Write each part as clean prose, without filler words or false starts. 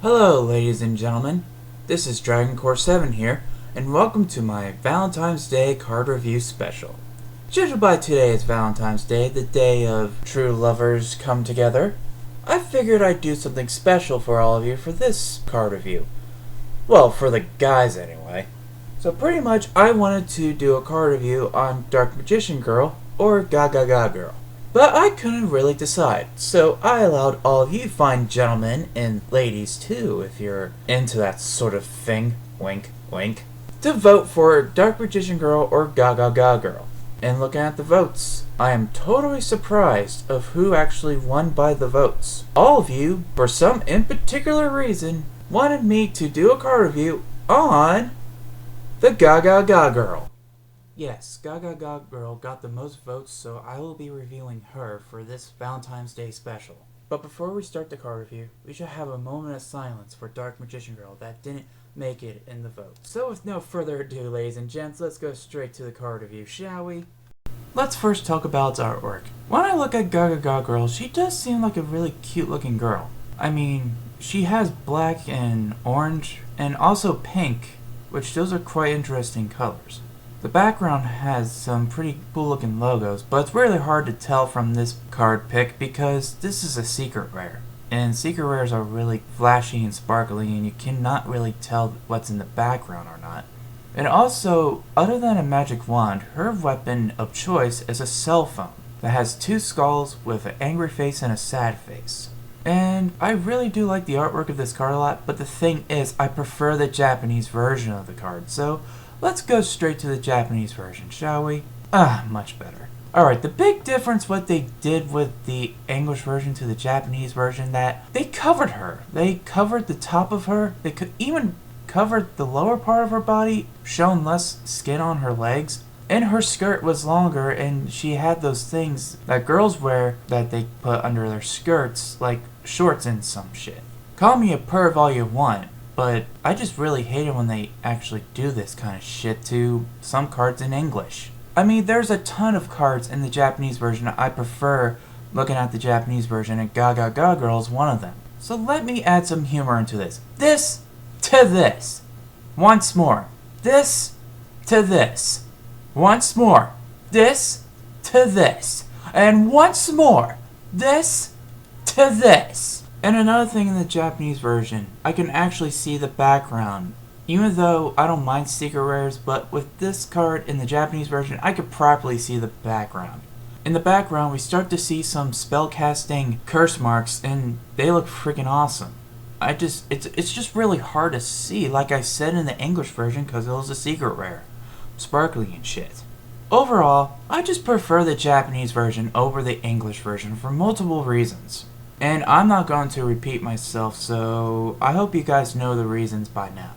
Hello, ladies and gentlemen. This is DragonCard7 here, and welcome to my Valentine's Day card review special. Judging by today is Valentine's Day, the day of true lovers come together, I figured I'd do something special for all of you for this card review. Well, for the guys anyway. So pretty much I wanted to do a card review on Dark Magician Girl or Gagaga Girl. But I couldn't really decide, so I allowed all of you fine gentlemen, and ladies too, if you're into that sort of thing, wink, wink, to vote for Dark Magician Girl or Gagaga Girl. And looking at the votes, I am totally surprised of who actually won by the votes. All of you, for some in particular reason, wanted me to do a card review on the Gagaga Girl. Yes, Gagaga Girl got the most votes, so I will be reviewing her for this Valentine's Day special. But before we start the card review, we should have a moment of silence for Dark Magician Girl that didn't make it in the vote. So with no further ado, ladies and gents, let's go straight to the card review, shall we? Let's first talk about its artwork. When I look at Gagaga Girl, she does seem like a really cute looking girl. I mean, she has black and orange, and also pink, which those are quite interesting colors. The background has some pretty cool looking logos, but it's really hard to tell from this card pick because this is a secret rare. And secret rares are really flashy and sparkly, and you cannot really tell what's in the background or not. And also, other than a magic wand, her weapon of choice is a cell phone that has two skulls with an angry face and a sad face. And I really do like the artwork of this card a lot, but the thing is, I prefer the Japanese version of the card, so let's go straight to the Japanese version, shall we? Much better. Alright, the big difference what they did with the English version to the Japanese version, that they covered her. They covered the top of her. They could even cover the lower part of her body, showing less skin on her legs. And her skirt was longer, and she had those things that girls wear that they put under their skirts, like shorts and some shit. Call me a perv all you want, but I just really hate it when they actually do this kind of shit to some cards in English. I mean, there's a ton of cards in the Japanese version I prefer looking at the Japanese version, and Gagaga Girl is one of them. So let me add some humor into this. This to this. Once more. This to this. Once more. This to this. And once more. This to this. And another thing in the Japanese version, I can actually see the background. Even though I don't mind secret rares, but with this card in the Japanese version, I could properly see the background. In the background, we start to see some spellcasting curse marks, and they look freaking awesome. It's just really hard to see, like I said in the English version, because it was a secret rare. Sparkly and shit. Overall, I just prefer the Japanese version over the English version for multiple reasons. And I'm not going to repeat myself, so I hope you guys know the reasons by now.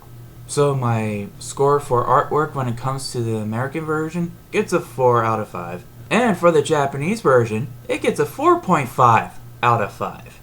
So my score for artwork when it comes to the American version gets a 4 out of 5. And for the Japanese version, it gets a 4.5 out of 5.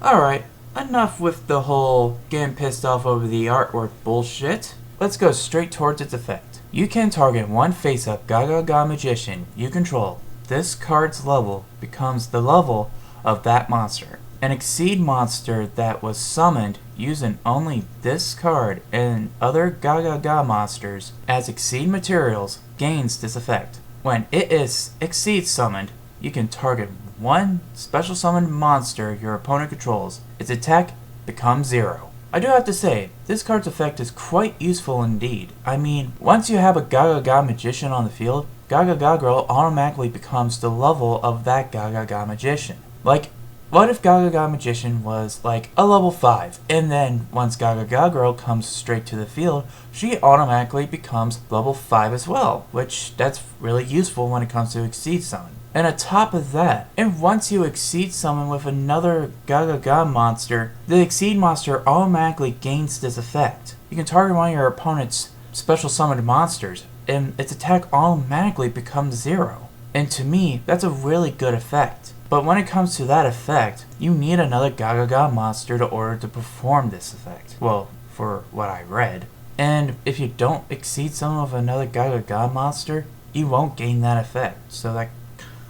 Alright, enough with the whole getting pissed off over the artwork bullshit. Let's go straight towards its effect. You can target one face-up Gagaga Magician you control. This card's level becomes the level of that monster. An Exceed monster that was summoned using only this card and other Gagaga monsters as Exceed materials gains this effect. When it is Exceed summoned, you can target one special summoned monster your opponent controls. Its attack becomes 0. I do have to say, this card's effect is quite useful indeed. I mean, once you have a Gagaga Magician on the field, Gagaga Girl automatically becomes the level of that Gagaga Magician. Like, what if Gagaga Magician was like a level 5, and then once Gagaga Girl comes straight to the field, she automatically becomes level 5 as well, which that's really useful when it comes to Exceed Summon. And on top of that, and once you Exceed Summon with another Gagaga monster, the Exceed monster automatically gains this effect. You can target one of your opponent's special summoned monsters, and its attack automatically becomes 0. And to me, that's a really good effect. But when it comes to that effect, you need another Gagaga monster in order to perform this effect. Well, for what I read. And if you don't Exceed Summon of another Gagaga monster, you won't gain that effect. So that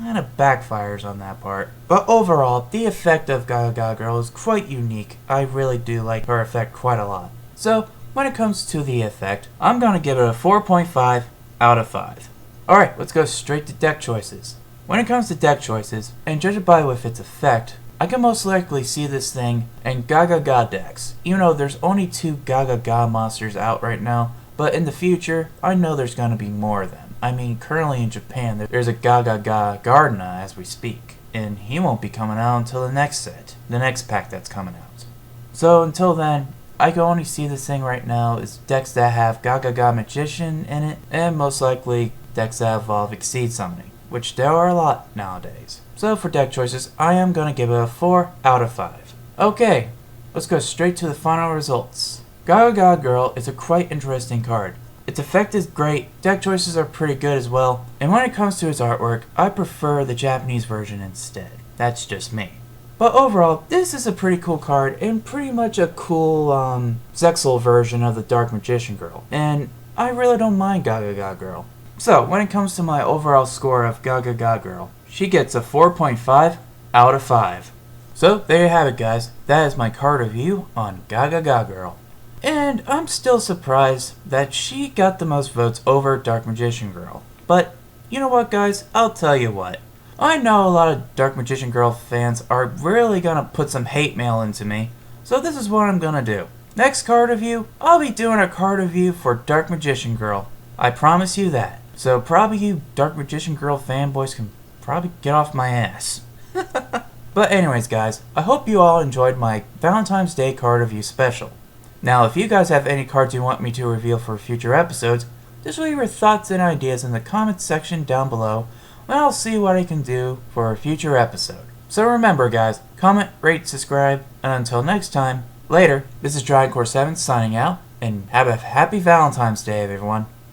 kind of backfires on that part. But overall, the effect of Gagaga Girl is quite unique. I really do like her effect quite a lot. So, when it comes to the effect, I'm going to give it a 4.5 out of 5. Alright, let's go straight to deck choices. When it comes to deck choices, and judging by with its effect, I can most likely see this thing in Gagaga decks. Even though there's only 2 Gagaga monsters out right now, but in the future, I know there's going to be more of them. I mean, currently in Japan, there's a Gagaga Gardena as we speak, and he won't be coming out until the next set, the next pack that's coming out. So until then, I can only see this thing right now is decks that have Gagaga Magician in it, and most likely decks that involve Exceed Summoning, which there are a lot nowadays. So for deck choices, I am going to give it a 4 out of 5. Okay, let's go straight to the final results. Gagaga Girl is a quite interesting card. Its effect is great, deck choices are pretty good as well, and when it comes to its artwork, I prefer the Japanese version instead. That's just me. But overall, this is a pretty cool card, and pretty much a cool, Zexal version of the Dark Magician Girl. And I really don't mind Gagaga Girl. So, when it comes to my overall score of Gagaga Girl, she gets a 4.5 out of 5. So, there you have it guys, that is my card review on Gagaga Girl. And I'm still surprised that she got the most votes over Dark Magician Girl. But, you know what guys, I'll tell you what. I know a lot of Dark Magician Girl fans are really gonna put some hate mail into me, so this is what I'm gonna do. Next card review, I'll be doing a card review for Dark Magician Girl. I promise you that. So probably you Dark Magician Girl fanboys can probably get off my ass. But anyways guys, I hope you all enjoyed my Valentine's Day card review special. Now if you guys have any cards you want me to reveal for future episodes, just leave your thoughts and ideas in the comments section down below, and I'll see what I can do for a future episode. So remember guys, comment, rate, subscribe, and until next time, later. This is DragonCard7 signing out, and have a happy Valentine's Day everyone.